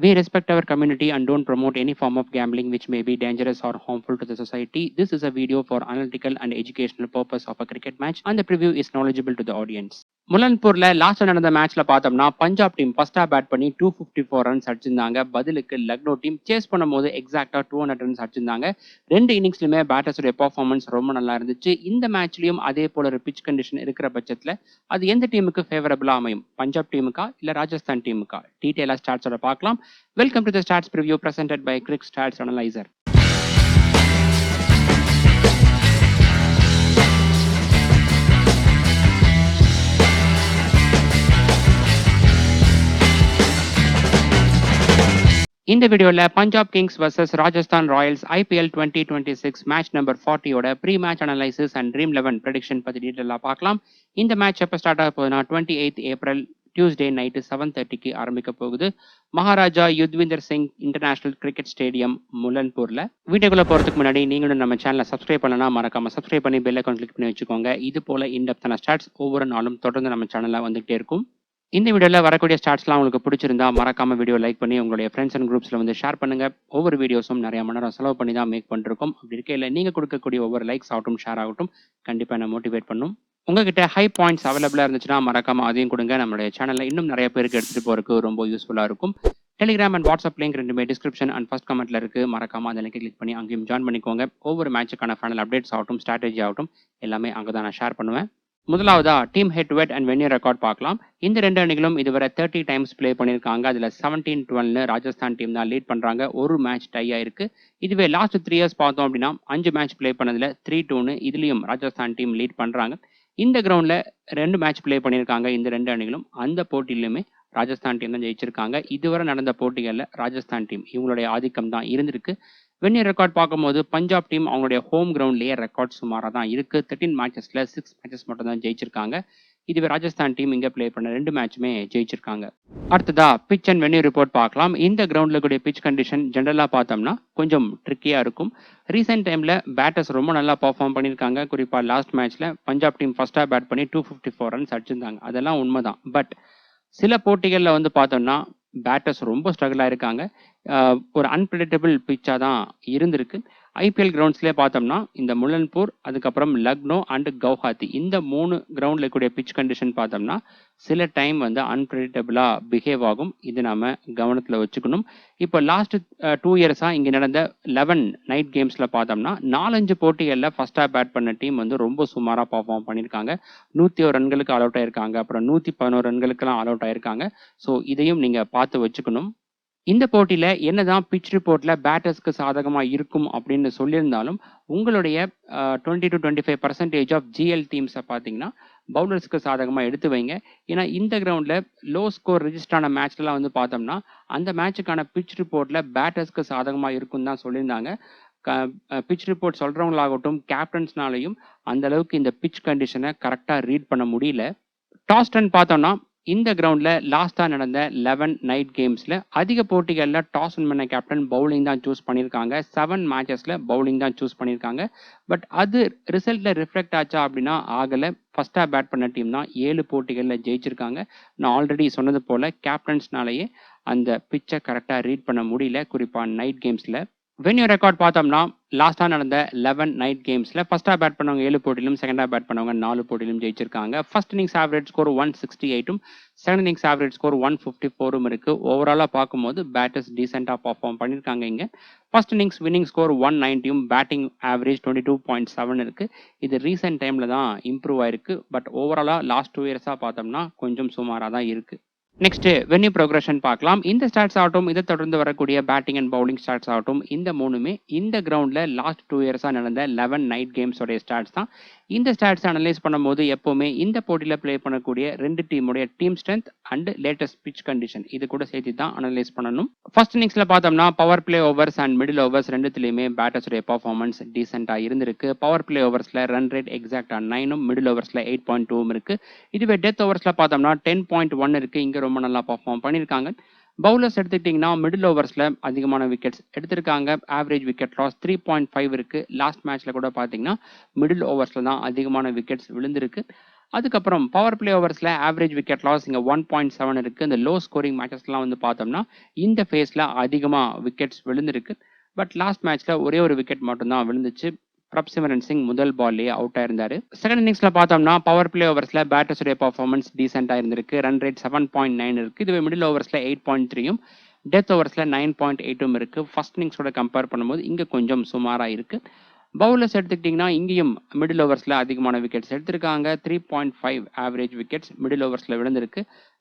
We respect our community and don't promote any form of gambling which may be dangerous or harmful to the society. This is a video for analytical and educational purpose of a cricket match and the preview is knowledgeable to the audience. முலன்பூர்ல last நடந்த மேட்ச்ல பார்த்தோம்னா Punjab team ஃபர்ஸ்டா bad பண்ணி 254 runs அடிச்சிருந்தாங்க. பதிலுக்கு Lucknow team chase பண்ணும்போது எக்ஸாக்டா 200 runs அடிச்சிருந்தாங்க. ரெண்டு இன்னிங்ஸ்லயுமே பேட்டர்ஸுடைய பெர்ஃபார்மன்ஸ் ரொம்ப நல்லா இருந்துச்சு. இந்த மேட்ச்லயும் அதே போல ஒரு பிச் கண்டிஷன் இருக்கிற பட்சத்துல அது எந்த டீமுக்கு ஃபேவரபிளா அமையும், பஞ்சாப் டீமுக்கா இல்ல ராஜஸ்தான் டீமுக்கா? டீடைலா ஸ்டாட்ஸோட பார்க்கலாம். Welcome to the stats preview presented by Crick Stats Analyzer. இந்த வீடியோல Punjab kings versus Rajasthan royals IPL 2026 match number 40 ஓட pre match analysis and dream 11 prediction பத்தி டீடைலா பார்க்கலாம். இந்த மேட்ச் எப்போ ஸ்டார்ட் ஆக போகுதுன்னா 28th ஏப்ரல் டியூஸ்டே நைட்டு 7:30க்கு ஆரம்பிக்க போகுது. Maharaja Yadavindra Singh international cricket stadium முலன்பூர்ல. வீடியோக்குள்ள போறதுக்கு முன்னாடி நீங்களும் நம்ம சேனலை சப்ஸ்கிரைப் பண்ணலன்னா மறக்காம சப்ஸ்கிரைப் பண்ணி பெல் ஐகான் கிளிக் பண்ணி வச்சுக்கோங்க. இது போல இன்டெப்தான ஸ்டாட்ஸ் ஒவ்வொரு நாளும் தொடர்ந்து நம்ம சேனல்ல வந்துகிட்டே இருக்கும். இந்த வீடியோவில் வரக்கூடிய ஸ்டாட்ஸ்லாம் உங்களுக்கு பிடிச்சிருந்தா மறக்காம வீடியோ லைக் பண்ணி உங்களுடைய ஃப்ரெண்ட்ஸ் அண்ட் குரூப்ஸில் வந்து ஷேர் பண்ணுங்க. ஒவ்வொரு வீடியோஸும் நிறைய மணி நேரம் செலவு பண்ணி தான் மேக் பண்ணிருக்கோம். அப்படி இருக்கையில் நீங்கள் கொடுக்கக்கூடிய ஒவ்வொரு லைக்ஸ் ஆகட்டும், ஷேர் ஆகட்டும், கண்டிப்பாக என்ன மோட்டிவேட் பண்ணும். உங்ககிட்ட ஹை பாயிண்ட்ஸ் அவைலபிளாக இருந்துச்சுன்னா மறக்காம அதையும் கொடுங்க. நம்மளுடைய சேனலில் இன்னும் நிறைய பேருக்கு எடுத்துகிட்டு போகிறதுக்கு ரொம்ப யூஸ்ஃபுல்லாக இருக்கும். டெலிகிராம் அண்ட் வாட்ஸ்அப் லிங்க் ரெண்டுமே டிஸ்கிரிப்ஷன் அண்ட் ஃபர்ஸ்ட் கமெண்ட்ல இருக்கு. மறக்காம அந்த லிங்க் கிளிக் பண்ணி அங்கேயும் ஜாயின் பண்ணிக்கோங்க. ஒவ்வொரு மேட்சுக்கான ஃபைனல் அப்டேட்ஸ் ஆகட்டும், ஸ்ட்ராட்டஜி ஆகட்டும், எல்லாமே அங்கே தான் நான் ஷேர் பண்ணுவேன். முதலாவதா team head to head and venue record பார்க்கலாம். இந்த ரெண்டு அணிகளும் இதுவரை 30 டைம்ஸ் பிளே பண்ணியிருக்காங்க. அதில் 17-12 ராஜஸ்தான் டீம் தான் லீட் பண்றாங்க. ஒரு மேட்ச் டை ஆயிருக்கு. இதுவே லாஸ்ட் 3 இயர்ஸ் பார்த்தோம் அப்படின்னா 5 மேட்ச் பிளே பண்ணதுல 3-2 இதுலயும் ராஜஸ்தான் டீம் லீட் பண்றாங்க. இந்த கிரவுண்ட்ல 2 மேட்ச் பிளே பண்ணியிருக்காங்க இந்த ரெண்டு அணிகளும். அந்த போட்டியிலுமே ராஜஸ்தான் டீம் தான் ஜெயிச்சிருக்காங்க. இதுவரை நடந்த போட்டிகளில் ராஜஸ்தான் டீம் இவங்களுடைய ஆதிக்கம் தான் இருந்திருக்கு. வென்யூ ரெக்கார்ட் பார்க்கும்போது பஞ்சாப் டீம் அவங்களுடைய ஹோம் கிரவுண்ட்லேயே ரெக்கார்ட் சுமாராக தான் இருக்கு. 13 மேட்சஸ்ல 6 மேட்சஸ் மட்டும் தான் ஜெயிச்சிருக்காங்க. இதுவே ராஜஸ்தான் டீம் இங்கே பிளே பண்ண 2 மேட்சுமே ஜெயிச்சிருக்காங்க. அடுத்ததா பிச் அண்ட் வென்யூ ரிப்போர்ட் பார்க்கலாம். இந்த கிரவுண்ட்ல கூடிய பிச் கண்டிஷன் ஜென்ரலா பார்த்தோம்னா கொஞ்சம் ட்ரிக்கியா இருக்கும். ரீசெண்ட் டைம்ல பேட்டர்ஸ் ரொம்ப நல்லா பர்ஃபார்ம் பண்ணியிருக்காங்க. குறிப்பா லாஸ்ட் மேட்ச்ல பஞ்சாப் டீம் ஃபர்ஸ்டா பேட் பண்ணி 254 ரன்ஸ் அடிச்சிருந்தாங்க. அதெல்லாம் உண்மைதான். பட் சில போட்டிகளில் வந்து பார்த்தோம்னா பேட்டர்ஸ் ரொம்ப ஸ்ட்ரகிள் ஆயிருக்காங்க. ஒரு அன்பிரடிக்டபிள் பிச்சாக தான் இருந்திருக்கு. IPL கிரவுண்ட்ஸ்லேயே பார்த்தோம்னா இந்த முலன்பூர், அதுக்கப்புறம் லக்னோ அண்ட் கவுஹாத்தி, இந்த 3 கிரவுண்டில் இருக்கக்கூடிய பிச் கண்டிஷன் பார்த்தோம்னா சில டைம் வந்து அன்பிரடிக்டபிளாக பிஹேவ் ஆகும். இது நாம கவனத்தில் வச்சுக்கணும். இப்போ லாஸ்ட் 2 இயர்ஸாக இங்கே நடந்த 11 நைட் கேம்ஸில் பார்த்தோம்னா 4-5 போட்டிகளில் ஃபர்ஸ்டாக பேட் பண்ண டீம் வந்து ரொம்ப சுமாராக பர்ஃபார்ம் பண்ணியிருக்காங்க. 101 ரன்களுக்கு ஆல் அவுட் ஆயிருக்காங்க. அப்புறம் 111 ரன்களுக்கெல்லாம் ஆல் அவுட் ஆயிருக்காங்க. ஸோ இதையும் நீங்கள் பார்த்து வச்சுக்கணும். இந்த போட்டியில என்னதான் பிச் ரிப்போர்ட்ல பேட்டர்ஸ்க்கு சாதகமா இருக்கும் அப்படின்னு சொல்லியிருந்தாலும் உங்களுடைய 20 to 25% ஆஃப் GL டீம்ஸை பார்த்தீங்கன்னா பவுலர்ஸ்க்கு சாதகமாக எடுத்து வைங்க. ஏன்னா இந்த கிரவுண்ட்ல லோ ஸ்கோர் ரெஜிஸ்டர் ஆன மேட்ச்லாம் வந்து பார்த்தோம்னா அந்த மேட்சுக்கான பிச் ரிப்போர்ட்ல பேட்டர்ஸ்க்கு சாதகமாக இருக்குன்னு தான் சொல்லியிருந்தாங்க. பிச் ரிப்போர்ட் சொல்றவங்களாகட்டும், கேப்டன்ஸ்னாலையும் அந்த அளவுக்கு இந்த பிச் கண்டிஷனை கரெக்டாக ரீட் பண்ண முடியல. டாஸ் ரன் பார்த்தோம்னா இந்த கிரவுண்ட்ல லாஸ்டா நடந்த 11 நைட் கேம்ஸ்ல அதிக போட்டிகள்ல டாஸ் வின் பண்ண கேப்டன் பவுலிங் தான் சூஸ் பண்ணியிருக்காங்க. 7 மேட்சஸ்ல பவுலிங் தான் சூஸ் பண்ணியிருக்காங்க. பட் அது ரிசல்ட்ல ரிஃப்ளெக்ட் ஆச்சா அப்படின்னா ஆகல. ஃபர்ஸ்டா பேட் பண்ண டீம் தான் 7 போட்டிகள்ல ஜெயிச்சிருக்காங்க. நான் ஆல்ரெடி சொன்னது போல கேப்டன்ஸ்னாலேயே அந்த பிச்சை கரெக்டா ரீட் பண்ண முடியல, குறிப்பா நைட் கேம்ஸ்ல. வென்யூ ரெக்கார்ட் பார்த்தோம்னா லாஸ்டா நடந்த 11 நைட் கேம்ஸ்ல ஃபர்ஸ்டா பேட் பண்ணவங்க 7 போட்டியிலும், செகண்டா பேட் பண்ணவங்க 4 போட்டியிலும் ஜெயிச்சிருக்காங்க. First innings average score 168, second innings average score 154 இருக்கு. ஓவராலா பார்க்கும்போது பேட்டர்ஸ் டீசெண்டா பர்ஃபார்ம் பண்ணியிருக்காங்க. இங்க first innings winning score 190, batting average 22.7 இருக்கு. இது ரீசெண்ட் டைம்ல தான் இம்ப்ரூவ் ஆயிருக்கு. பட் ஓவராலா லாஸ்ட் 2 இயர்ஸா பார்த்தோம்னா கொஞ்சம் சுமாரா தான் இருக்கு. நெக்ஸ்ட் வென்யூ ப்ரோக்ரஷன் பார்க்கலாம். இந்த ஸ்டாட்ஸ் ஆகட்டும், இதை தொடர்ந்து வரக்கூடிய பேட்டிங் அண்ட் பவுலிங் ஸ்டாட்ஸ் ஆகட்டும், இந்த மூணுமே இந்த கிரவுண்ட்ல லாஸ்ட் 2 இயர்ஸா நடந்த 11 நைட் கேம்ஸோடைய ஸ்டாட்ஸ் தான். இந்த ஸ்டாட்ஸ் அனலைஸ் பண்ணும்போது எப்பவுமே இந்த போட்டியில பிளே பண்ணக்கூடிய 2 டீமுடைய team strength and latest pitch condition இது கூட சேர்த்து தான் அனலைஸ் பண்ணணும். ஃபர்ஸ்ட் இன்னிங்ஸ்ல பார்த்தோம்னா power play overs and middle overs ரெண்டுத்திலுமே பேட்டர்ஸுடைய பர்ஃபார்மன்ஸ் டீசெண்டா இருந்திருக்கு. பவர் பிளே ஓவர்ஸ்ல ரன் ரேட் எக்ஸாக்டா 9, மிடில் ஓவர்ஸ்ல 8.2 இருக்கு. இதுவே டெத் ஓவர்ஸ்ல பார்த்தோம்னா 10.1 இருக்கு. இங்க ரொம்ப நல்லா பர்ஃபார்ம் பண்ணியிருக்காங்க. பவுலர்ஸ் எடுத்துக்கிட்டிங்கன்னா மிடில் ஓவர்ஸில் அதிகமான விக்கெட்ஸ் எடுத்திருக்காங்க. ஆவரேஜ் விக்கெட் லாஸ் 3.5 இருக்கு. லாஸ்ட் மேட்ச்ல கூட பார்த்தீங்கன்னா மிடில் ஓவர்ஸில் தான் அதிகமான விக்கெட்ஸ் விழுந்திருக்கு. அதுக்கப்புறம் பவர் பிளே ஓவர்ஸ்ல ஆவரேஜ் விக்கெட் லாஸ் இங்க 1.7 இருக்கு. இந்த லோ ஸ்கோரிங் மேட்சஸ்லாம் வந்து பார்த்தோம்னா இந்த ஃபேஸ்ல அதிகமா விக்கெட்ஸ் விழுந்திருக்கு. பட் லாஸ்ட் மேட்ச்ல ஒரே ஒரு விக்கெட் மட்டும் தான் விழுந்துச்சு. பிரப்சிமரன் சிங் முதல் பால்லேயே அவுட் ஆயிருந்தாரு. செகண்ட் இன்னிங்ஸ்ல பார்த்தோம்னா பவர் பிளே ஓவர்ஸ்ல பேட்டர்ஸுடைய பர்ஃபார்மன்ஸ் டீசென்டா இருந்திருக்கு. ரன் ரேட் 7.9 இருக்கு. இதுவே மிடில் ஓவர்ஸ்ல 8.3யும் டெத் ஓவர்ஸ்ல 9.8ம் இருக்கு. ஃபர்ஸ்ட் இன்னிங்ஸோட கம்பேர் பண்ணும்போது இங்க கொஞ்சம் சுமாரா இருக்கு. பவுலர்ஸ் எடுத்துக்கிட்டிங்கன்னா இங்கேயும் மிடில் ஓவர்ஸில் அதிகமான விக்கெட்ஸ் எடுத்திருக்காங்க. 3.5 ஆவரேஜ் விக்கெட்ஸ் மிடில் ஓவர்ஸில் விழுந்திருக்கு.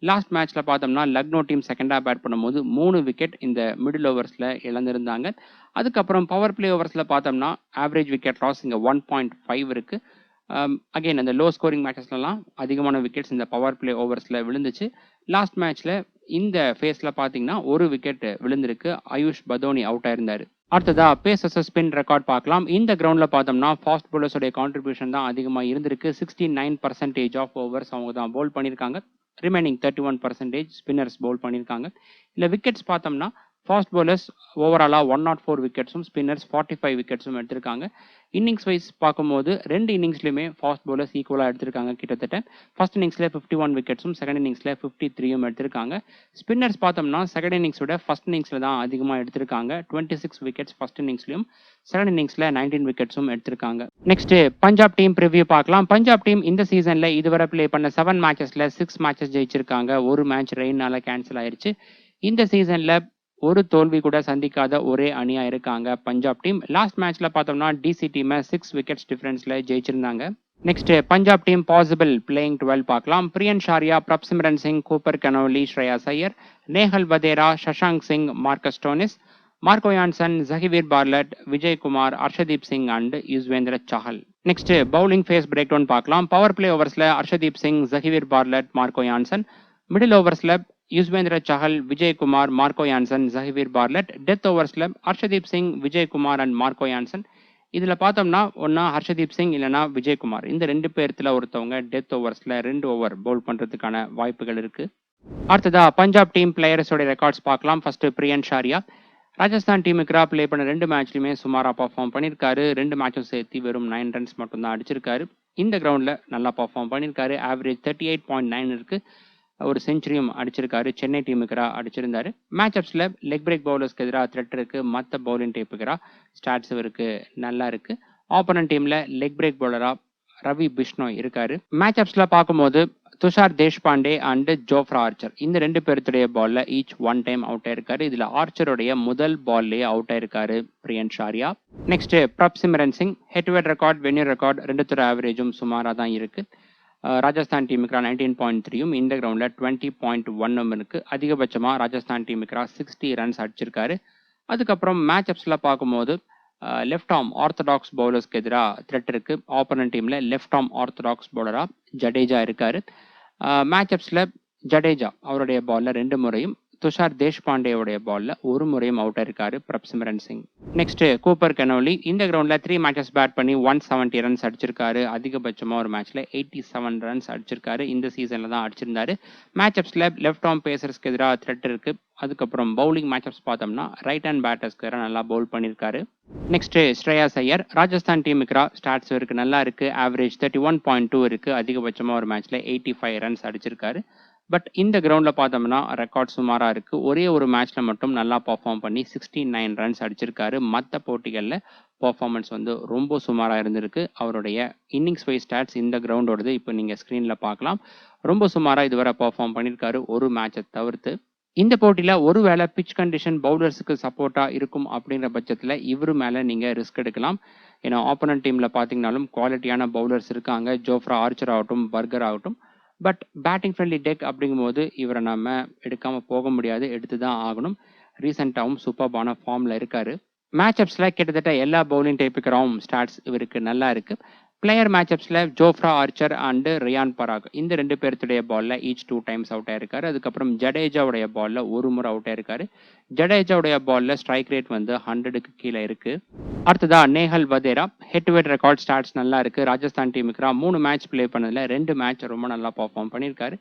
லாஸ்ட் மேட்ச்சில் பார்த்தோம்னா லக்னோ டீம் செகண்டாக பேட் பண்ணும்போது 3 விக்கெட் இந்த மிடில் ஓவர்ஸில் இழந்திருந்தாங்க. அதுக்கப்புறம் பவர் பிளே ஓவர்ஸில் பார்த்தோம்னா ஆவரேஜ் விக்கெட் லாஸ் இங்கே 1.5 இருக்கு. அகெயின் அந்த லோ ஸ்கோரிங் மேட்சஸ்லாம் அதிகமான விக்கெட்ஸ் இந்த பவர் பிளே ஓவர்ஸில் விழுந்துச்சு. லாஸ்ட் மேட்ச்சில் இந்த ஃபேஸில் பார்த்தீங்கன்னா ஒரு விக்கெட் விழுந்திருக்கு. ஆயுஷ் பதோனி அவுட் ஆயிருந்தாரு. அடுத்ததா பேசஸ் ஸ்பின் ரெக்கார்ட் பார்க்கலாம். இந்த கிரவுண்ட்ல பார்த்தோம்னா ஃபாஸ்ட் பவுலர்ஸோடைய கான்ட்ரிபியூஷன் தான் அதிகமாக இருந்திருக்கு. 69% ஆஃப் ஓவர்ஸ் அவங்க தான் பவுல் பண்ணியிருக்காங்க. ரிமைனிங் 31% ஸ்பின்னர்ஸ் பவுல் பண்ணியிருக்காங்க. இல்லை விக்கெட்ஸ் பார்த்தோம்னா ஃபாஸ்ட் பவுலர்ஸ் ஓவராலாக 104 விக்கெட்ஸும் ஸ்பின்னர்ஸ் 45 விக்கெட்ஸும் எடுத்திருக்காங்க. இன்னிங்ஸ் வைஸ் பார்க்கும்போது ரெண்டு இன்னிங்ஸ்லையுமே ஃபாஸ்ட் பவுலர்ஸ் ஈக்குவலாக எடுத்திருக்காங்க. கிட்டத்தட்ட ஃபர்ஸ்ட் இன்னிங்ஸில் 51 விக்கெட்ஸும் செகண்ட் இன்னிங்ஸில் 53யும் எடுத்திருக்காங்க. ஸ்பின்னர்ஸ் பார்த்தோம்னா செகண்ட் இன்னிங்ஸோட ஃபர்ஸ்ட் இன்னிங்ஸில் தான் அதிகமாக எடுத்திருக்காங்க. 26 விக்கெட்ஸ் ஃபர்ஸ்ட் இன்னிங்ஸ்லையும் செகண்ட் இன்னிங்ஸில் 19 விக்கெட்ஸும் எடுத்திருக்காங்க. நெக்ஸ்ட் பஞ்சாப் டீம் ப்ரிவ்யூ பார்க்கலாம். பஞ்சாப் டீம் இந்த சீசனில் இதுவரை பிளே பண்ண 7 மேட்சஸில் 6 மேட்சஸ் ஜெயிச்சிருக்காங்க. ஒரு மேட்ச் ரெயினால கேன்சல் ஆயிருச்சு. இந்த சீசனில் ஒரு தோல்வி கூட சந்திக்காத ஒரே அணியா இருக்காங்க பஞ்சாப் டீம். லாஸ்ட் மேட்ச்ல பார்த்தோம்னா டிசி டீமை 6 விக்கெட்ஸ் டிஃபரன்ஸ்ல ஜெயிச்சிருந்தாங்க. Next Punjab team possible playing 12 பார்க்கலாம். Priyansh Arya, Prabhsimran Singh, Cooper Connolly, Shreyas Iyer, Nehal Wadhera, Shashank Singh, Marcus Stoinis, Marco Jansen, Xavier Bartlett, Vijaykumar, Arshdeep Singh and Yuzvendra Chahal. Next bowling phase break down பார்க்கலாம். பவர் பிளே ஓவர்ஸ்ல Arshdeep Singh, Xavier Bartlett, Marco Jansen. Middle ஓவர்ஸ்ல Yuzvendra Chahal, Vijaykumar, Marco Jansen, Xavier Bartlett. Death ஓவர்ஸ்ல Arshdeep Singh, Vijaykumar and Marco Jansen. இதுல பார்த்தோம்னா ஒன்னா ஹர்ஷதீப் சிங் இல்லைனா விஜய்குமார், இந்த ரெண்டு பேர்த்துல ஒருத்தவங்க டெத் ஓவர்ஸ்ல 2 ஓவர் பவுல் பண்றதுக்கான வாய்ப்புகள் இருக்கு. அடுத்ததா பஞ்சாப் டீம் பிளேயர்ஸோட ரெக்கார்ட்ஸ் பார்க்கலாம். ஃபர்ஸ்ட் பிரியன் ஷாரியா. ராஜஸ்தான் டீமுக்கு பிளே பண்ண 2 மேட்ச்லையுமே சுமாரா பர்ஃபார்ம் பண்ணியிருக்காரு. 2 மேட்சும் சேர்த்து வெறும் 9 ரன்ஸ் மட்டும் தான் அடிச்சிருக்காரு. இந்த கிரவுண்ட்ல நல்லா பர்ஃபார்ம் பண்ணியிருக்காரு. ஆவரேஜ் 38.9 இருக்கு. ஒரு செஞ்சுரியும் அடிச்சிருக்காரு. சென்னை டீமுக்கு அடிச்சிருந்தாரு. மேட்சப்ஸ்ல லெக் பிரேக் பவுலர்ஸ்க்கு எதிராக த்ரெட் இருக்கு. மற்ற பவுலிங் டீப்புக்கு ஸ்டாட்ஸ் இருக்கு, நல்லா இருக்கு. ஆப்போனன்ட் டீம்ல லெக் பிரேக் பவுலரா ரவி பிஷ்ணோய் இருக்காரு. மேட்சப்ஸ்ல பார்க்கும்போது Tushar Deshpande and Jofra Archer, இந்த 2 பேருடைய பால்ல ஈச் 1 டைம் அவுட் ஆயிருக்காரு. இதுல ஆர்ச்சருடைய முதல் பால்லேயே அவுட் ஆயிருக்காரு Priyansh Arya. Next Prabhsimran Singh. Head to head record, venue record ரெண்டுத்துறை ஆவரேஜும் சுமாரா தான் இருக்கு. ராஜஸ்தான் டீமுக்கு 19.3யும் இந்த கிரவுண்ட்ல 20.1ம் இருக்கு. அதிகபட்சமா ராஜஸ்தான் டீமுக்கு 60 ரன்ஸ் அடிச்சிருக்காரு. அதுக்கப்புறம் மேட்சப்ஸ்ல பார்க்கும்போது லெஃப்ட் ஆர்ம் ஆர்த்தடாக்ஸ் பவுலர்ஸ்க்கு எதிராக த்ரெட் இருக்கு. ஆப்போனன்ட் டீம்ல லெஃப்ட் ஆர்ம் ஆர்த்தடாக்ஸ் பவுலரா ஜடேஜா இருக்காரு. மேட்சப்ஸ்ல ஜடேஜா அவருடைய பால்ல 2 முறையும், துஷார் தேஷ்பாண்டேவுடைய பால்ல 1 முறையும் அவுட் ஆயிருக்காரு Prabhsimran Singh. Next Cooper Connolly. இந்த கிரவுண்ட்ல 3 மேட்சஸ் பேட் பண்ணி 170 ரன்ஸ் அடிச்சிருக்காரு. அதிகபட்சமா ஒரு மேட்ச்ல 87 ரன்ஸ் அடிச்சிருக்காரு. இந்த சீசன்ல தான் அடிச்சிருந்தாரு. மேட்சப்ஸ்ல லெஃப்ட் ஆர்ம் பேசர்ஸ்க்கு எதிராக த்ரெட் இருக்கு. அதுக்கப்புறம் பவுலிங் மேட்சப்ஸ் பார்த்தோம்னா ரைட் ஹேண்ட் பேட்டர்ஸ்க்கு எதிராக நல்லா பவுல் பண்ணியிருக்காரு. நெக்ஸ்ட் ஸ்ரேயாஸ் ஐயர். ராஜஸ்தான் டீமுக்கு ஸ்டாட்ஸ் இருக்கு, நல்லா இருக்கு. ஆவரேஜ் 31.2 இருக்கு. அதிகபட்சமா ஒரு மேட்ச்ல 85 ரன்ஸ் அடிச்சிருக்காரு. பட் இந்த கிரவுண்ட்ல பார்த்தோம்னா ரெக்கார்ட் சுமாரா இருக்கு. ஒரே ஒரு மேட்ச்ல மட்டும் நல்லா பர்ஃபார்ம் பண்ணி 69 ரன்ஸ் அடிச்சிருக்காரு. மற்ற போட்டிகள்ல பர்ஃபார்மன்ஸ் வந்து ரொம்ப சுமாரா இருந்திருக்கு. அவருடைய இன்னிங்ஸ் வைஸ் ஸ்டாட்ஸ் இந்த கிரவுண்டோடது இப்போ நீங்க ஸ்கிரீன்ல பார்க்கலாம். ரொம்ப சுமாரா இதுவரை பர்ஃபார்ம் பண்ணியிருக்காரு ஒரு மேட்சை தவிர்த்து. இந்த போட்டியில ஒருவேளை பிச் கண்டிஷன் பவுலர்ஸுக்கு சப்போர்ட்டா இருக்கும் அப்படிங்கிற பட்சத்துல இவரு மேல நீங்க ரிஸ்க் எடுக்கலாம். ஏன்னா ஆப்போனன்ட் டீம்ல பாத்தீங்கன்னாலும் குவாலிட்டியான பவுலர்ஸ் இருக்காங்க. ஜோஃப்ரா ஆர்ச்சர் ஆகட்டும், பர்கர் ஆகட்டும். பட் பேட்டிங் ஃப்ரெண்ட்லி டெக் அப்படிங்கும்போது இவரை நம்ம எடுக்காம போக முடியாது, எடுத்து தான் ஆகணும். ரீசெண்டாகவும் சூப்பர்பான ஃபார்ம்ல இருக்காரு. மேட்சப்ஸ்ல கிட்டத்தட்ட எல்லா பவுலிங் டைப்புக்கும் ஸ்டாட்ஸ் இவருக்கு நல்லா இருக்கு. பிளேயர் மேட்சப்ஸ்ல Jofra Archer and Riyan Parag, இந்த 2 பேருடைய பால்ல ஈச் 2 டைம்ஸ் அவுட் ஆயிருக்காரு. அதுக்கப்புறம் ஜடேஜாவுடைய பால்ல 1 முறை அவுட் ஆயிருக்காரு. ஜடேஜாவுடைய பால்ல ஸ்ட்ரைக் ரேட் வந்து 100க்கு கீழே இருக்கு. அடுத்ததா Nehal Wadhera. Head to head record stats நல்லா இருக்கு. ராஜஸ்தான் டீமுக்கு 3 மேட்ச் பிளே பண்ணதுல 2 மேட்ச் ரொம்ப நல்லா பர்ஃபார்ம் பண்ணியிருக்காரு.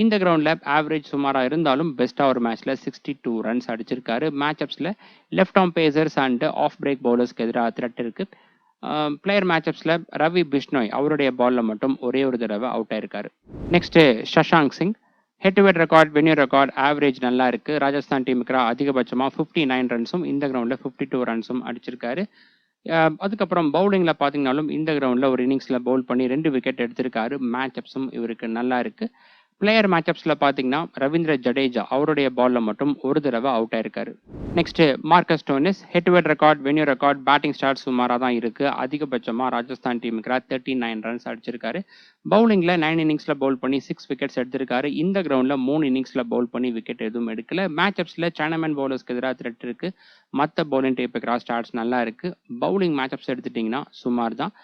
இந்த கிரவுண்ட்ல ஆவரேஜ் சுமாரா இருந்தாலும் பெஸ்டா ஒரு மேட்ச்ல 62 ரன்ஸ் அடிச்சிருக்காரு. மேட்சப்ஸ்ல left arm pacers and off break பவுலர்ஸ்க்கு எதிராக த்ரெட் இருக்கு. பிளேயர் மேட்சப்ஸில் ரவி பிஷ்னோய் அவருடைய பாலில் மட்டும் ஒரே ஒரு தடவை அவுட் ஆயிருக்காரு. Next Shashank Singh. Head to head record, venue record, average நல்லா இருக்கு. ராஜஸ்தான் டீமுக்கு அதிகபட்சமாக 59 ரன்ஸும் இந்த கிரவுண்டில் 52 ரன்ஸும் அடிச்சிருக்காரு. அதுக்கப்புறம் பவுலிங்கில் பார்த்தீங்கன்னாலும் இந்த கிரவுண்டில் ஒரு இன்னிங்ஸில் பவுல் பண்ணி 2 விக்கெட் எடுத்திருக்காரு. மேட்சப்ஸும் இவருக்கு நல்லா இருக்கு. பிளேயர் மேட்சப்ஸில் பார்த்தீங்கன்னா ரவீந்திர ஜடேஜா அவருடைய பாலில் மட்டும் ஒரு தடவை அவுட் ஆயிருக்காரு. Next Marcus Stoinis. Head to head record, venue record, batting start சுமாராக தான் இருக்கு. அதிகபட்சமாக ராஜஸ்தான் டீமுக்கு 39 ரன்ஸ் அடிச்சிருக்காரு. பவுலிங்கில் 9 இன்னிங்ஸில் பவுல் பண்ணி 6 விக்கெட்ஸ் எடுத்திருக்காரு. இந்த கிரவுண்டில் 3 இன்னிங்ஸில் பவுல் பண்ணி விக்கெட் எதுவும் எடுக்கல. மேட்சப்ஸில் சைனாமேன் பவுலர்ஸ்க்கு எதிராக த்ரெட் இருக்கு. மற்ற பவுலிங் டைப்புக்கு ஸ்டார்ட்ஸ் நல்லா இருக்கு. பவுலிங் மேட்சப்ஸ் எடுத்துட்டிங்கன்னா சுமார் தான்.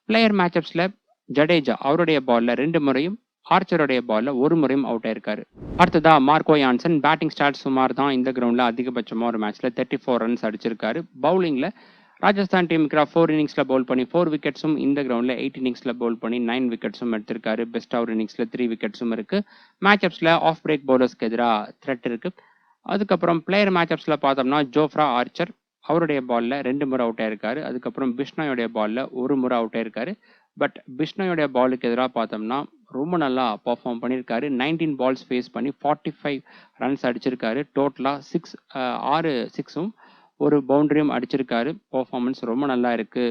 பிளேயர் மேட்சப்ஸில் ஜடேஜா அவருடைய பாலில் 2 முறையும் ஆர்ச்சருடைய பாலில் ஒரு முறையும் அவுட் ஆயிருக்காரு. அடுத்ததா மார்க்கோ யான்சன். பேட்டிங் ஸ்டார்ட் சுமார் தான். இந்த கிரவுண்டில் அதிகபட்சமாக ஒரு மேட்ச்ல 34 ரன்ஸ் அடிச்சிருக்காரு. பவுலிங்கில் ராஜஸ்தான் டீமுக்கு 4 இன்னிங்ஸில் பவுல் பண்ணி 4 விக்கெட்ஸும் இந்த கிரவுண்டில் 8 இன்னிங்ஸில் பவுல் பண்ணி 9 விக்கெட்ஸும் எடுத்திருக்காரு. பெஸ்ட் ஓவர் இன்னிங்ஸில் 3 விக்கெட்ஸும் இருக்கு. மேட்சப்ஸில் ஆஃப் பிரேக் பவுலர்ஸ்க்கு எதிராக த்ரெட் இருக்கு. அதுக்கப்புறம் பிளேயர் மேட்சப்ஸில் பார்த்தோம்னா ஜோஃப்ரா ஆர்ச்சர் அவருடைய பாலில் 2 முறை அவுட் ஆயிருக்காரு. அதுக்கப்புறம் பிஷ்னோயோடைய பாலில் ஒரு முறை அவுட் ஆயிருக்காரு. பட் பிஷ்னோயோடைய பாலுக்கு எதிராக பார்த்தோம்னா ரொம்ப நல்லா பர்ஃபார்ம் பண்ணியிருக்காரு. 19 பால்ஸ் ஃபேஸ் பண்ணி 45 ரன்ஸ் அடிச்சிருக்காரு. டோட்டலாக 6 சிக்ஸும் ஒரு பவுண்டரியும் அடிச்சிருக்காரு. பர்ஃபார்மன்ஸ் ரொம்ப நல்லா இருக்கு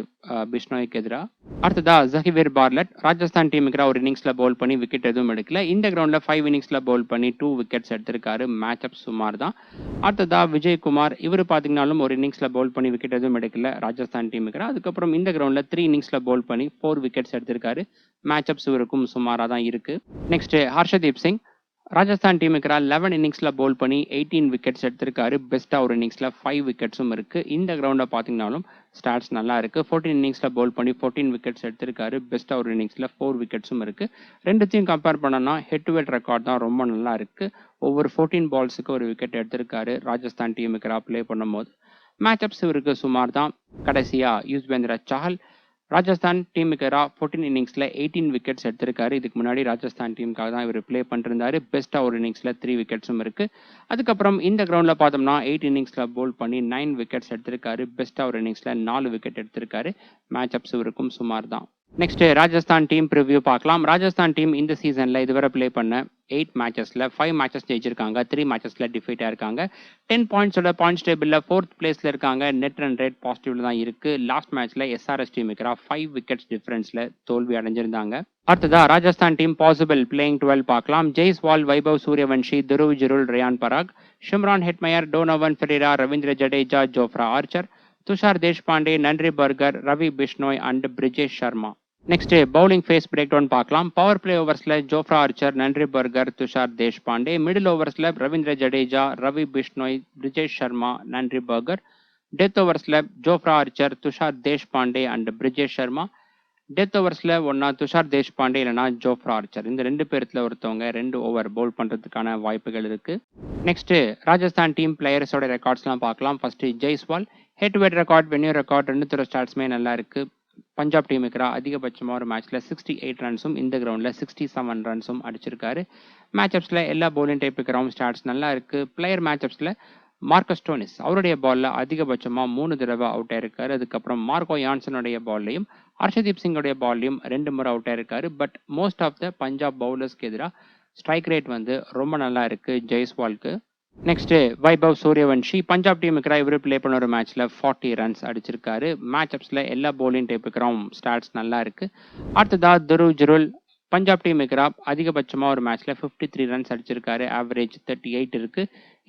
பிஷ்னோய்க்கு எதிராக. அடுத்ததா ஜஹீர் பார்லட். ராஜஸ்தான் டீமுக்கு ஒரு இன்னிங்ஸில் பவுல் பண்ணி விக்கெட் எதுவும் எடுக்கல. இந்த கிரவுண்டில் 5 இன்னிங்ஸில் பவுல் பண்ணி 2 விக்கெட்ஸ் எடுத்திருக்காரு. மேட்சப் சுமார் தான். அடுத்ததா விஜய்குமார். இவர் பார்த்தீங்கன்னாலும் ஒரு இன்னிங்ஸில் பவுல் பண்ணி விக்கெட் எதுவும் எடுக்கல ராஜஸ்தான் டீமுக்கு. அதுக்கப்புறம் இந்த கிரவுண்டில் 3 இன்னிங்ஸில் பவுல் பண்ணி 4 விக்கெட்ஸ் எடுத்திருக்காரு. மேட்சப்ஸ் இவருக்கும் சுமாராக தான் இருக்கு. நெக்ஸ்ட் ஹர்ஷதீப் சிங். ராஜஸ்தான் டீமுக்கு 11 இன்னிங்ஸில் பவுல் பண்ணி 18 விக்கெட்ஸ் எடுத்திருக்காரு. பெஸ்ட்டாக ஒரு இன்னிங்ஸில் 5 விக்கெட்ஸும் இருக்கு. இந்த கிரவுண்டில் பார்த்தீங்கன்னாலும் ஸ்டாட்ஸ் நல்லா இருக்கு. 14 இன்னிங்ஸில் பவுல் பண்ணி 14 விக்கெட்ஸ் எடுத்திருக்காரு. பெஸ்ட்டாக ஒரு இன்னிங்ஸில் 4 விக்கெட்ஸும் இருக்கு. ரெண்டுத்தையும் கம்பேர் பண்ணோம்னா ஹெட் டு ஹெட் ரெக்கார்ட் தான் ரொம்ப நல்லா இருக்கு. ஒவ்வொரு 14 பால்ஸுக்கு ஒரு விக்கெட் எடுத்திருக்காரு ராஜஸ்தான் டீமுக்கு ப்ளே பண்ணும்போது. மேட்சப்ஸ் இவருக்கு சுமார் தான். கடைசியா யுஸ்வேந்திர சஹல். ராஜஸ்தான் டீமுக்கு 14 இன்னிங்ஸில் 18 விக்கெட்ஸ் எடுத்திருக்காரு. இதுக்கு முன்னாடி ராஜஸ்தான் டீமுக்காக தான் இவர் ப்ளே பண்ணிருந்தாரு. பெஸ்ட்டாக ஒரு இன்னிங்ஸில் 3 விக்கெட்ஸும் இருக்கு. அதுக்கப்புறம் இந்த கிரவுண்டில் பார்த்தோம்னா 8 இன்னிங்ஸில் பவுல் பண்ணி 9 விக்கெட்ஸ் எடுத்திருக்காரு. பெஸ்ட்டாக ஒரு இன்னிங்ஸில் 4 விக்கெட் எடுத்திருக்காரு. மேட்சப்ஸ் இவருக்கும் சுமார் தான். நெக்ஸ்ட் ராஜஸ்தான் டீம் ப்ரிவ்யூ பார்க்கலாம். ராஜஸ்தான் டீம் இந்த சீசன்ல இதுவரை ப்ளே பண்ண 8 மேட்சஸ்ல 5 மேட்சஸ் ஜெயிச்சிருக்காங்க. 3 மேட்சஸ்ல டிஃபீட்டா இருக்காங்க. 10 பாயிண்ட்ஸோட பாயிண்ட்ஸ் டேபிள்ல 4th பிளேஸ்ல இருக்காங்க. நெட் ரன் ரேட் பாசிட்டிவ்ல தான் இருக்கு. லாஸ்ட் மேட்ச்ல எஸ்ஆர்எஸ் டீமுக்கு 5 விக்கெட்ஸ் டிஃபரன்ஸ்ல தோல்வி அடைஞ்சிருந்தாங்க. அடுத்ததா ராஜஸ்தான் டீம் பாசிபிள் பிளேயிங் 12 பார்க்கலாம். Jaiswal, Vaibhav Suryavanshi, Dhruv Jurel, Riyan Parag, Shimron Hetmyer, Donovan Ferreira, Ravindra Jadeja, Jofra Archer, Tushar Deshpande, Nandre Burger, Ravi Bishnoi and Brijesh Sharma. Next bowling phase break down பார்க்கலாம். பவர் பிளே ஓவர்ஸ்ல Jofra Archer, Nandre Burger, Tushar Deshpande. Middle ஓவர்ஸ்ல Ravindra Jadeja, Ravi Bishnoi, Brijesh Sharma, Nandre Burger. Death ஓவர்ஸ்ல Jofra Archer, Tushar Deshpande and Brijesh Sharma. Death ஓவர்ஸ்ல ஒன்னா துஷார் தேஷ்பாண்டே இல்லைனா Jofra Archer. இந்த 2 பேர்த்துல ஒருத்தவங்க 2 ஓவர் பவுல் பண்றதுக்கான வாய்ப்புகள் இருக்கு. நெக்ஸ்ட் ராஜஸ்தான் டீம் பிளேயர்ஸோட ரெக்கார்ட்ஸ்லாம் பார்க்கலாம். First Jaiswal. Head to head record, venue record, 2 ஸ்டார்ட்ஸுமே நல்லா இருக்கு. பஞ்சாப் டீமுக்கு அதிகபட்சமாக ஒரு மேட்ச்ல 68 ரன்ஸும் இந்த கிரவுண்ட்ல 67 ரன்ஸும் அடிச்சிருக்காரு. மேட்சப்ஸ்ல எல்லா பவுலிங் டைப்புக்கு ஸ்டார்ட்ஸ் நல்லா இருக்கு. பிளேயர் மேட்சப்ஸ்ல மார்க்கஸ் ஸ்டோனிஸ் அவருடைய பால்ல அதிகபட்சமாக 3 தடவை அவுட் ஆயிருக்காரு. அதுக்கப்புறம் மார்க்கோ யான்சனுடைய பால்லையும் ஹர்ஷதீப் சிங்கோடைய பால்லையும் 2 முறை அவுட் ஆயிருக்காரு. But most of the Punjab பவுலர்ஸ்க்கு எதிராக ஸ்ட்ரைக் ரேட் ரொம்ப நல்லா இருக்கு ஜெய்ஸ்வாலுக்கு. நெக்ஸ்ட் வைபவ் சூரியவன்ஷி. பஞ்சாப் டீமுக்கு இவர் ப்ளே பண்ண ஒரு மேட்ச்ல 40 ரன்ஸ் அடிச்சிருக்காரு. மேட்சப்ஸ்ல எல்லா பவுலிங் டைப்புக்கும் ஸ்டாட்ஸ் நல்லா இருக்கு. அடுத்ததா துருவ் ஜுருல். பஞ்சாப் டீமுக்கு அதிகபட்சமா ஒரு மேட்ச்ல 53 ரன்ஸ் அடிச்சிருக்காரு. ஆவரேஜ் 38 இருக்கு.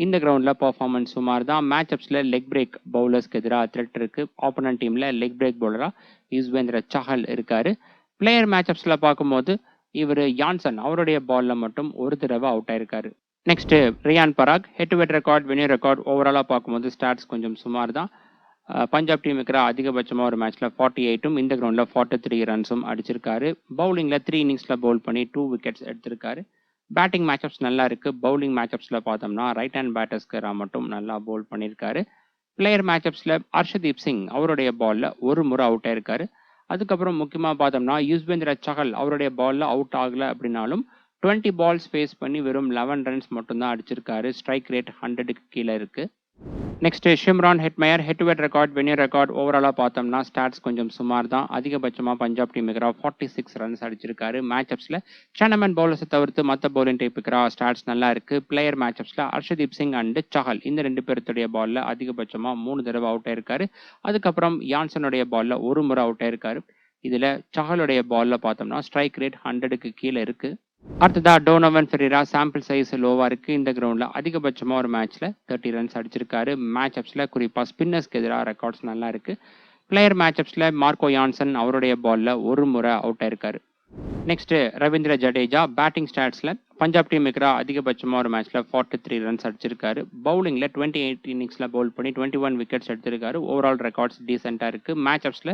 இந்த கிரவுண்ட்ல பர்ஃபார்மன்ஸ் சுமார் தான். மேட்சப்ஸ்ல லெக் பிரேக் பவுலர்ஸ்க்கு எதிராக த்ரெட் இருக்கு. ஆப்போனன்ட் டீம்ல லெக் பிரேக் பவுலரா யுஸ்வேந்திர சஹல் இருக்காரு. பிளேயர் மேட்சப்ஸ்ல பார்க்கும்போது இவர் யான்சன் அவருடைய பால்ல மட்டும் ஒரு தடவை அவுட் ஆயிருக்காரு. Next Riyan Parag. Head to head record, venue record, ஓவராலா பார்க்கும்போது ஸ்டாட்ஸ் கொஞ்சம் சுமார் தான். பஞ்சாப் டீமுக்கு அதிகபட்சமாக ஒரு மேட்ச்ல 48ம் இந்த கிரவுண்ட்ல 43 ரன்ஸும் அடிச்சிருக்காரு. பவுலிங்ல 3 இன்னிங்ஸ்ல பவுல் பண்ணி 2 விக்கெட்ஸ் எடுத்திருக்காரு. பேட்டிங் மேட்சப்ஸ் நல்லா இருக்கு. பவுலிங் மேட்சப்ஸ்ல பார்த்தோம்னா ரைட் ஹேண்ட் பேட்டர்ஸ்க்கு மட்டும் நல்லா பவுல் பண்ணியிருக்காரு. பிளேயர் மேட்சப்ஸ்ல ஹர்ஷதீப் சிங் அவருடைய பால்ல ஒரு முறை அவுட் ஆயிருக்காரு. அதுக்கப்புறம் முக்கியமாக பார்த்தோம்னா யுஸ்வேந்திர சஹல் அவருடைய பால்ல அவுட் ஆகல அப்படின்னாலும் 20 பால்ஸ் ஃபேஸ் பண்ணி வெறும் 11 ரன்ஸ் மட்டும்தான் அடிச்சிருக்காரு. ஸ்ட்ரைக் ரேட் 100க்கு கீழே இருக்கு. Next ஷிம்ரான் Hetmyer head to head record venue record ஓவராலாக பார்த்தோம்னா ஸ்டாட்ஸ் கொஞ்சம் சுமார் தான். அதிகபட்சமாக பஞ்சாப் டீம் இருக்கிறா 46 ரன்ஸ் அடிச்சிருக்காரு. மேட்சப்ஸில் சனமன் பவுலர்ஸை தவிர்த்து மற்ற பவுலிங் டைப் இருக்கிறா ஸ்டாட்ஸ் நல்லா இருக்கு. பிளேயர் மேட்சப்ஸில் ஹர்ஷதீப் சிங் அண்ட் சஹல் இந்த 2 பேருடைய பாலில் அதிகபட்சமாக 3 தடவை அவுட் ஆயிருக்காரு. அதுக்கப்புறம் யான்சனுடைய பாலில் ஒரு முறை அவுட் ஆயிருக்காரு. இதில் சஹலுடைய பாலில் பார்த்தோம்னா ஸ்ட்ரைக் ரேட் 100க்கு கீழே இருக்கு. அடுத்ததா டோனோவன் ஃபெரேரா சாம்பிள் சைஸ் லோவா இருக்கு. இந்த கிரவுண்ட்ல அதிகபட்சமா ஒரு மேட்ச்ல 30 ரன்ஸ் அடிச்சிருக்காரு. மேட்ச் அப்ஸ்ல குறிப்பா ஸ்பின்னர்ஸ்க்கு எதிராக ரெக்கார்ட்ஸ் நல்லா இருக்கு. பிளேயர் மேட்ச் அப்ஸ்ல மார்க்கோ யான்சன் அவருடைய பால்ல ஒரு முறை அவுட் ஆயிருக்காரு. நெக்ஸ்ட் ரவீந்திர ஜடேஜா பேட்டிங் ஸ்டாட்ஸ்ல பஞ்சாப் டீம் இருக்கிற அதிகபட்சமா ஒரு மேட்ச்ல 43 ரன்ஸ் அடிச்சிருக்காரு. பவுலிங்ல 28 இன்னிங்ஸ்ல பவுல் பண்ணி 21 விக்கெட்ஸ் எடுத்திருக்காரு. ஓவரால் ரெக்கார்ட்ஸ் டீசென்டா இருக்கு. மேட்ச் அப்ஸ்ல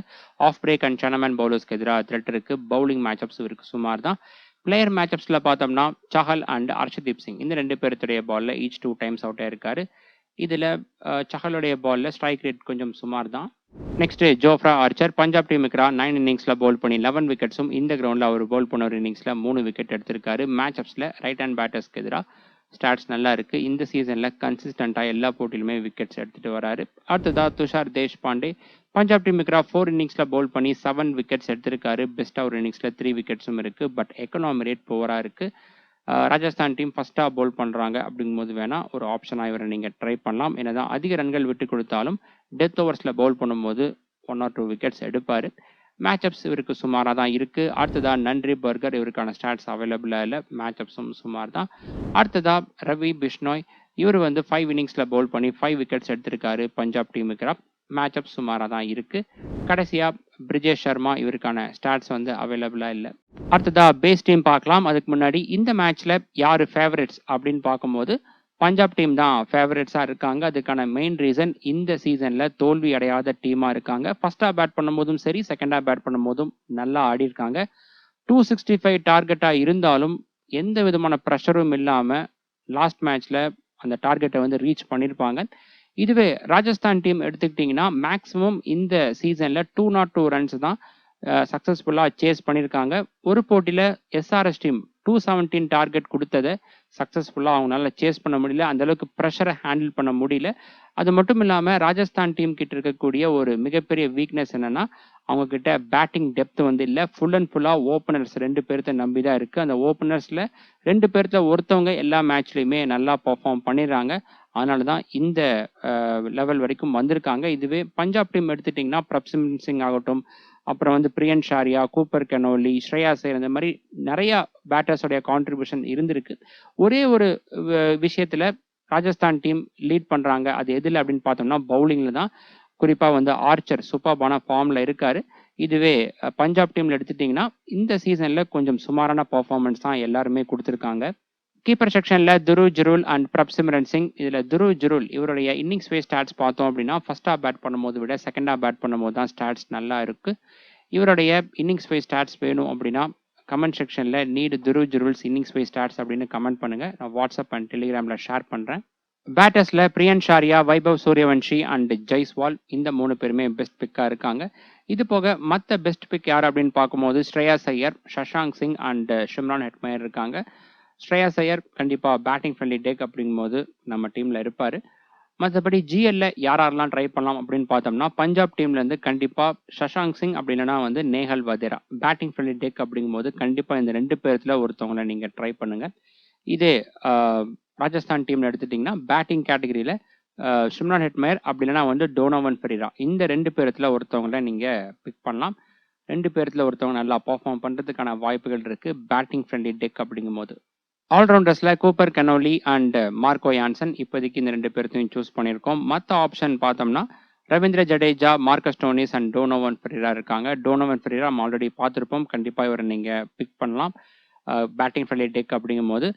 ஆஃப் பிரேக் அண்ட் சனமன் பவுலர்ஸ்க்கு எதிராக த்ரெட் இருக்கு. பவுலிங் மேட்ச் அப்ஸ் இருக்கு சுமார் தான். பிளேயர் மேட்சப்ஸ்ல பார்த்தோம்னா சஹல் அண்ட் ஹர்ஷதீப் சிங் இந்த 2 பேருடைய பால்ல ஈச் 2 டைம்ஸ் அவுட் ஆயிருக்காரு. இதுல சஹலுடைய பால்ல ஸ்ட்ரைக் ரேட் கொஞ்சம் சுமார் தான். Next Jofra Archer Punjab team இருக்கிறா 9 இன்னிங்ஸ்ல பவுல் பண்ணி 11 விக்கெட்ஸும் இந்த கிரவுண்ட்ல அவர் பவுல் பண்ண ஒரு இன்னிங்ஸ்ல 3 விக்கெட் எடுத்திருக்காரு. மேட்சப்ஸ்ல ரைட் ஹேண்ட் பேட்டர்ஸ்க்கு எதிராக ஸ்டாட்ஸ் நல்லா இருக்கு. இந்த சீசன்ல கன்சிஸ்டண்டா எல்லா போட்டியிலுமே விக்கெட்ஸ் எடுத்துட்டு வராரு. அடுத்ததா துஷார் தேஷ்பாண்டே பஞ்சாப் டீம் இருக்கிற 4 இன்னிங்ஸ்ல பவுல் பண்ணி 7 விக்கெட்ஸ் எடுத்திருக்காரு. பெஸ்டா ஒரு இன்னிங்ஸ்ல 3 விக்கெட்ஸும் இருக்கு. பட் எக்கனாமி ரேட் புவரா இருக்கு. ராஜஸ்தான் டீம் ஃபர்ஸ்டா பவுல் பண்றாங்க அப்படிங்கும்போது வேணா ஒரு ஆப்ஷனா இவரை நீங்க ட்ரை பண்ணலாம். என்னதான் அதிக ரன்கள் விட்டு கொடுத்தாலும் டெத் ஓவர்ஸ்ல பவுல் பண்ணும்போது 1 or 2 விக்கெட்ஸ் எடுப்பாரு. மேட்சப்ஸ் இவருக்கு சுமாராக தான் இருக்கு. அடுத்ததா நன்றி பர்கர் இவருக்கான ஸ்டாட்ஸ் அவைலபிளா இல்லை. மேட்சப்ஸும் சுமார் தான். அடுத்ததா ரவி பிஷ்னோய் இவர் 5 இன்னிங்ஸ்ல பவுல் பண்ணி 5 விக்கெட்ஸ் எடுத்திருக்காரு. பஞ்சாப் டீமுக்கு மேட்சப் சுமாராக தான் இருக்கு. கடைசியா பிரிஜேஷ் சர்மா இவருக்கான ஸ்டாட்ஸ் அவைலபிளா இல்லை. அடுத்ததா பேஸ் டீம் பார்க்கலாம். அதுக்கு முன்னாடி இந்த மேட்ச்ல யாரு ஃபேவரட்ஸ் அப்படின்னு பார்க்கும்போது பஞ்சாப் டீம் தான் ஃபேவரட்ஸா இருக்காங்க. அதுக்கான மெயின் ரீசன் இந்த சீசன்ல தோல்வி அடையாத டீமா இருக்காங்க. ஃபர்ஸ்டா பேட் பண்ணும்போதும் சரி, செகண்டா பேட் பண்ணும்போதும் நல்லா ஆடி இருக்காங்க. 265 டார்கெட்டா இருந்தாலும் எந்த விதமான ப்ரெஷரும் இல்லாம லாஸ்ட் மேட்ச்ல அந்த டார்கெட்டை ரீச் பண்ணியிருப்பாங்க. இதுவே ராஜஸ்தான் டீம் எடுத்துக்கிட்டிங்கன்னா மேக்ஸிமம் இந்த சீசன்ல 202 ரன்ஸ் தான் சக்ஸஸ்ஃபுல்லா சேஸ் பண்ணியிருக்காங்க. ஒரு போட்டியில எஸ்ஆர்எஸ் டீம் 217 டார்கெட் கொடுத்ததை சக்ஸஸ்ஃபுல்லாக அவங்களால சேஸ் பண்ண முடியல. அந்த அளவுக்கு ப்ரெஷரை ஹேண்டில் பண்ண முடியல. அது மட்டும் இல்லாமல் ராஜஸ்தான் டீம் கிட்ட இருக்கக்கூடிய ஒரு மிகப்பெரிய வீக்னஸ் என்னன்னா அவங்க கிட்ட பேட்டிங் டெப்த் இல்லை. ஃபுல் அண்ட் ஃபுல்லாக ஓப்பனர்ஸ் 2 பேர்த்த நம்பி தான் இருக்கு. அந்த ஓப்பனர்ஸ்ல 2 பேர்த்துல ஒருத்தவங்க எல்லா மேட்ச்லையுமே நல்லா பர்ஃபார்ம் பண்ணிடுறாங்க. அதனால தான் இந்த லெவல் வரைக்கும் வந்திருக்காங்க. இதுவே பஞ்சாப் டீம் எடுத்துட்டிங்கன்னா பிரப்சிம் சிங் ஆகட்டும், அப்புறம் பிரியன் ஷாரியா, கூப்பர் கெனோலி, ஸ்ரேயாஸ் ஐயர் இந்த மாதிரி நிறைய பேட்டர்ஸோடைய கான்ட்ரிபியூஷன் இருந்திருக்கு. ஒரே ஒரு விஷயத்துல ராஜஸ்தான் டீம் லீட் பண்றாங்க. அது எதுல அப்படின்னு பார்த்தோம்னா பவுலிங்ல தான். குறிப்பா ஆர்ச்சர் சூப்பர்பான ஃபார்ம்ல இருக்காரு. இதுவே பஞ்சாப் டீம்ல எடுத்துட்டீங்கன்னா இந்த சீசன்ல கொஞ்சம் சுமாரான பர்ஃபார்மன்ஸ் தான் எல்லாருமே கொடுத்துருக்காங்க. கீப்பர் செக்ஷன்ல துருவ் ஜுரூல் அண்ட் பிரப்சிம்ரன் சிங். இதுல துருவ் ஜுரூல் இவருடைய இன்னிங்ஸ் வைஸ் ஸ்டாட்ஸ் பார்த்தோம் அப்படின்னா ஃபர்ஸ்டா பேட் பண்ணும்போது விட செகண்டா பேட் பண்ணும்போது தான் ஸ்டாட்ஸ் நல்லா இருக்கு. இவருடைய இன்னிங்ஸ் வைஸ் ஸ்டாட்ஸ் வேணும் அப்படின்னா கமெண்ட் செக்ஷன்ல need Dhruv Jurel's innings wise stats அப்படின்னு கமெண்ட் பண்ணுங்க. நான் வாட்ஸ்அப் அண்ட் டெலிகிராம்ல ஷேர் பண்றேன். பேட்டர்ஸ்ல பிரியன் ஷாரியா, வைபவ் சூரியவன்ஷி அண்ட் ஜெய்ஸ்வால் இந்த 3 பேருமே பெஸ்ட் பிக்கா இருக்காங்க. இது போக மற்ற பெஸ்ட் பிக் யார் அப்படின்னு பார்க்கும்போது ஸ்ரேயாஸ் ஐயர், சஷாங்க் சிங் அண்ட் ஷிம்ரான் ஹெட்மயர் இருக்காங்க. ஸ்ரேயாஸ் ஐயர் கண்டிப்பா பேட்டிங் ஃப்ரெண்ட்லி டேக் அப்படிங்கும்போது நம்ம டீம்ல இருப்பாரு. மற்றபடி ஜிஎல்ல யாரெல்லாம் ட்ரை பண்ணலாம் அப்படின்னு பார்த்தோம்னா பஞ்சாப் டீம்ல இருந்து கண்டிப்பா சஷாங்க் சிங் அப்படின்னா Nehal Vadra batting friendly take அப்படிங்கும்போது கண்டிப்பா இந்த 2 பேர்த்துல ஒருத்தவங்களை நீங்க ட்ரை பண்ணுங்க. இதே ராஜஸ்தான் டீம்ல எடுத்துட்டீங்கன்னா பேட்டிங் கேட்டகரியில ஷிம்ரான் ஹெட்மயர் அப்படி இல்லைன்னா டோனோவன் ஃபெரேரா இந்த 2 பேர்த்துல ஒருத்தவங்களை நீங்க பிக் பண்ணலாம். 2 பேர்த்துல ஒருத்தவங்க நல்லா பர்ஃபார்ம் பண்றதுக்கான வாய்ப்புகள் இருக்கு பேட்டிங் ஃப்ரெண்ட்லி டெக் அப்படிங்கும்போது. ஆல்ரவுண்டர்ஸ்ல Cooper Connolly and Marco Jansen இப்போதைக்கு இந்த 2 பேர்த்தையும் சூஸ் பண்ணியிருக்கோம். மற்ற ஆப்ஷன் பார்த்தோம்னா Ravindra Jadeja, Marcus Stoinis and Donovan Ferreira இருக்காங்க. டோனோவன் ஃபெரேரா நம்ம ஆல்ரெடி பார்த்துருப்போம். கண்டிப்பாக இவரை நீங்க பிக் பண்ணலாம் பேட்டிங் ஃப்ரெண்ட்லி டெக் அப்படிங்கும்போது.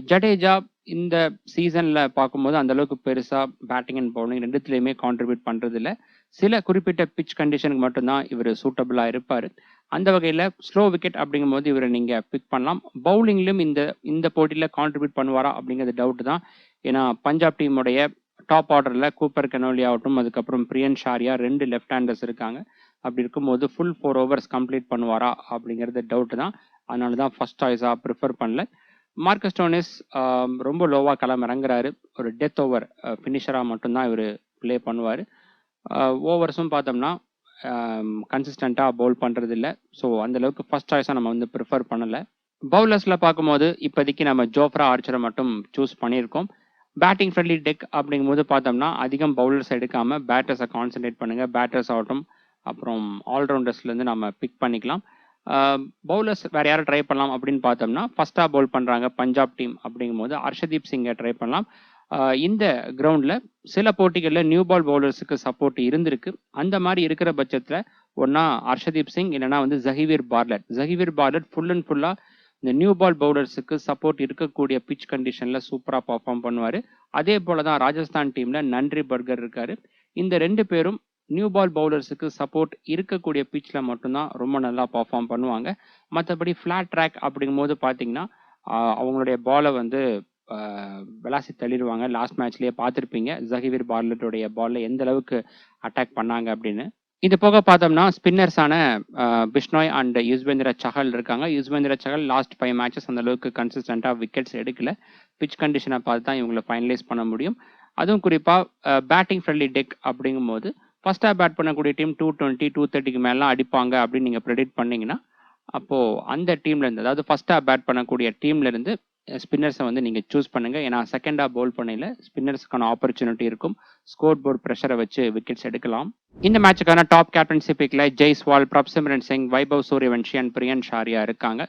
ஜடேஜா இந்த சீசன்ல பார்க்கும்போது அந்த அளவுக்கு பெருசா பேட்டிங் அண்ட் பவுலிங் ரெண்டுத்துலயுமே கான்ட்ரிபியூட் பண்றது இல்லை. சில குறிப்பிட்ட பிச் கண்டிஷனுக்கு மட்டும்தான் இவர் சூட்டபிளா இருப்பாரு. அந்த வகையில ஸ்லோ விக்கெட் அப்படிங்கும்போது இவரை நீங்க பிக் பண்ணலாம். பவுலிங்லயும் இந்த போட்டியில கான்ட்ரிபியூட் பண்ணுவாரா அப்படிங்கிறது டவுட் தான். ஏன்னா பஞ்சாப் டீமுடைய டாப் ஆர்டர்ல கூப்பர் கெனோலி ஆகட்டும், அதுக்கப்புறம் பிரியன் ஷாரியா 2 லெஃப்ட் ஹேண்டர்ஸ் இருக்காங்க. அப்படி இருக்கும்போது ஃபுல் 4 ஓவர்ஸ் கம்ப்ளீட் பண்ணுவாரா அப்படிங்கிறது டவுட் தான். அதனால தான் ஃபர்ஸ்ட் சாய்ஸா ப்ரிஃபர் பண்ணல. மார்க்கஸ் ஸ்டோனிஸ் ரொம்ப லோவா களம் இறங்குறாரு. ஒரு டெத் ஓவர் ஃபினிஷரா மட்டும்தான் இவரு ப்ளே பண்ணுவாரு. ஓவர்ஸும் பார்த்தோம்னா கன்சிஸ்டன்ட்டா பவுல் பண்றதில்ல. ஸோ அந்த அளவுக்கு ஃபர்ஸ்ட் சாய்ஸா நம்ம வந்து ப்ரிஃபர் பண்ணல. பவுலர்ஸ்ல பார்க்கும்போது இப்போதைக்கு நம்ம ஜோஃப்ரா ஆர்ச்சரை மட்டும் சூஸ் பண்ணியிருக்கோம். பேட்டிங் ஃப்ரெண்ட்லி டெக் அப்படிங்கும்போது பார்த்தோம்னா அதிகம் பவுலர்ஸ் எடுக்காம பேட்டர்ஸை கான்சென்ட்ரேட் பண்ணுங்க. பேட்டர்ஸ் ஆகட்டும், அப்புறம் ஆல்ரவுண்டர்ஸ்லேருந்து நம்ம பிக் பண்ணிக்கலாம். பவுலர்ஸ் வேற யாரும் ட்ரை பண்ணலாம் அப்படின்னு பார்த்தோம்னா ஃபர்ஸ்டா பவுல் பண்றாங்க பஞ்சாப் டீம் அப்படிங்கும்போது ஹர்ஷதீப் சிங்கை ட்ரை பண்ணலாம். இந்த கிரவுண்ட்ல சில போட்டிகளில் நியூ பால் பவுலர்ஸுக்கு சப்போர்ட் இருந்திருக்கு. அந்த மாதிரி இருக்கிற பட்சத்தில் ஒன்னா ஹர்ஷதீப் சிங் இல்லைன்னா வந்து ஜஹீர் பார்லட் ஃபுல் அண்ட் ஃபுல்லா இந்த நியூ பால் பவுலர்ஸுக்கு சப்போர்ட் இருக்கக்கூடிய பிச் கண்டிஷன்ல சூப்பரா பர்ஃபார்ம் பண்ணுவாரு. அதே போலதான் ராஜஸ்தான் டீம்ல நன்றி பர்கர் இருக்காரு. இந்த 2 பேரும் நியூ பால் பவுலர்ஸுக்கு சப்போர்ட் இருக்கக்கூடிய பிச்ல மட்டும்தான் ரொம்ப நல்லா பர்ஃபார்ம் பண்ணுவாங்க. மற்றபடி ஃபிளாட் ட்ராக் அப்படிங்கும்போது பார்த்தீங்கன்னா அவங்களுடைய பாலை வந்து விளாசி தள்ளிடுவாங்க. லாஸ்ட் மேட்ச்லயே பார்த்துருப்பீங்க ஜஹீர் பார்லட்டோடைய பால்ல எந்த அளவுக்கு அட்டாக் பண்ணாங்க அப்படின்னு. இது போக பார்த்தோம்னா ஸ்பின்னர்ஸான பிஷ்னாய் அண்ட் யுஸ்வேந்திர சஹல் இருக்காங்க. யுஸ்வேந்திர சஹல் லாஸ்ட் 5 மேட்சஸ் அந்த அளவுக்கு கன்சிஸ்டண்டா விக்கெட்ஸ் எடுக்கல. பிச் கண்டிஷனை பார்த்து தான் இவங்களை ஃபைனலைஸ் பண்ண முடியும். அதுவும் குறிப்பாக பேட்டிங் ஃப்ரெண்ட்லி டெக் அப்படிங்கும்போது ஃபர்ஸ்டா பேட் பண்ணக்கூடிய டீம் 220 230க்கு மேலாம் அடிப்பாங்க அப்படின்னு நீங்க ப்ரெடிக்ட் பண்ணீங்கன்னா அப்போ அந்த டீம்ல இருந்து, அதாவது ஃபர்ஸ்டா பேட் பண்ணக்கூடிய டீம்ல இருந்து ஸ்பின்னர்ஸை வந்து நீங்க சூஸ் பண்ணுங்க. ஏன்னா செகண்டா பவுல் பண்ணையில ஸ்பின்னர்ஸ்க்கான ஆப்பர்ச்சுனிட்டி இருக்கும். ஸ்கோர் போர்ட் ப்ரெஷரை வச்சு விக்கெட்ஸ் எடுக்கலாம். இந்த மேட்சுக்கான டாப் கேப்டன்சி பிக்ல ஜெய்ஸ்வால், பிரப்சிம்ரன் சிங், வைபவ் சூரியவன்ஷி அண்ட் பிரியன் ஷாரியா இருக்காங்க.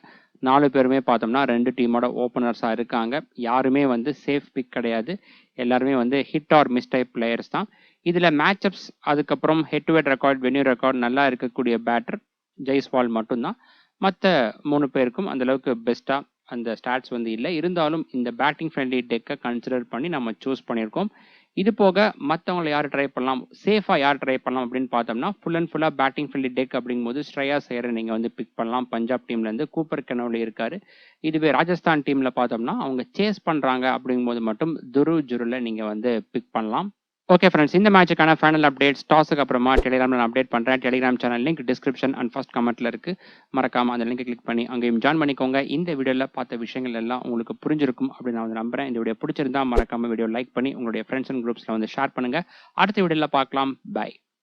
4 பேருமே பார்த்தோம்னா 2 டீமோட ஓப்பனர்ஸா இருக்காங்க. யாருமே வந்து சேஃப் பிக் கிடையாது. எல்லாருமே வந்து hit or miss type players தான். இதுல மேட்சப்ஸ் அதுக்கப்புறம் head to head record, venue record நல்லா இருக்கக்கூடிய பேட்டர் ஜெய்ஸ்வால் மட்டும்தான். மற்ற 3 பேருக்கும் அந்த அளவுக்கு பெஸ்டா அந்த ஸ்டாட்ஸ் வந்து இல்லை. இருந்தாலும் இந்த பேட்டிங் ஃப்ரெண்ட்லி டெக்கை கன்சிடர் பண்ணி நம்ம சூஸ் பண்ணியிருக்கோம். இது போக மற்றவங்களை யார் ட்ரை பண்ணலாம், சேஃபா யார் ட்ரை பண்ணலாம் அப்படின்னு பார்த்தோம்னா ஃபுல் அண்ட் ஃபுல்லா பேட்டிங் ஃப்ரெண்ட்லி டெக் அப்படிங்கும்போது ஸ்ரேயாஸ் ஐயரை நீங்க வந்து பிக் பண்ணலாம். பஞ்சாப் டீம்ல இருந்து கூப்பர் கெனோலி இருக்காரு. இதுவே ராஜஸ்தான் டீம்ல பார்த்தோம்னா அவங்க சேஸ் பண்றாங்க அப்படிங்கும்போது மட்டும் துருவ் ஜுரலை நீங்க வந்து பிக் பண்ணலாம். ஓகே ஃப்ரெண்ட்ஸ், இந்த மேட்சுக்கான ஃபைனல் அப்டேட்ஸ் டாஸுக்கு அப்புறமா டெலிகிராமில் நான் அப்டேட் பண்ணுறேன். Telegram channel link description and first கமெண்ட்ல இருக்கு. மறக்காம அந்த லிங்கை கிளிக் பண்ணி அங்கேயும் ஜாயின் பண்ணிக்கோங்க. இந்த வீடியோவில் பார்த்த விஷயங்கள் எல்லாம் உங்களுக்கு புரிஞ்சிருக்கும் அப்படின்னு நான் வந்து நம்புறேன். இந்த வீடியோ பிடிச்சிருந்தா மறக்காம வீடியோ லைக் பண்ணி உங்களுடைய ஃப்ரெண்ட்ஸ் அண்ட் குரூப்ஸ்ல வந்து ஷேர் பண்ணுங்க. அடுத்த வீடியோவில் பார்க்கலாம். பை.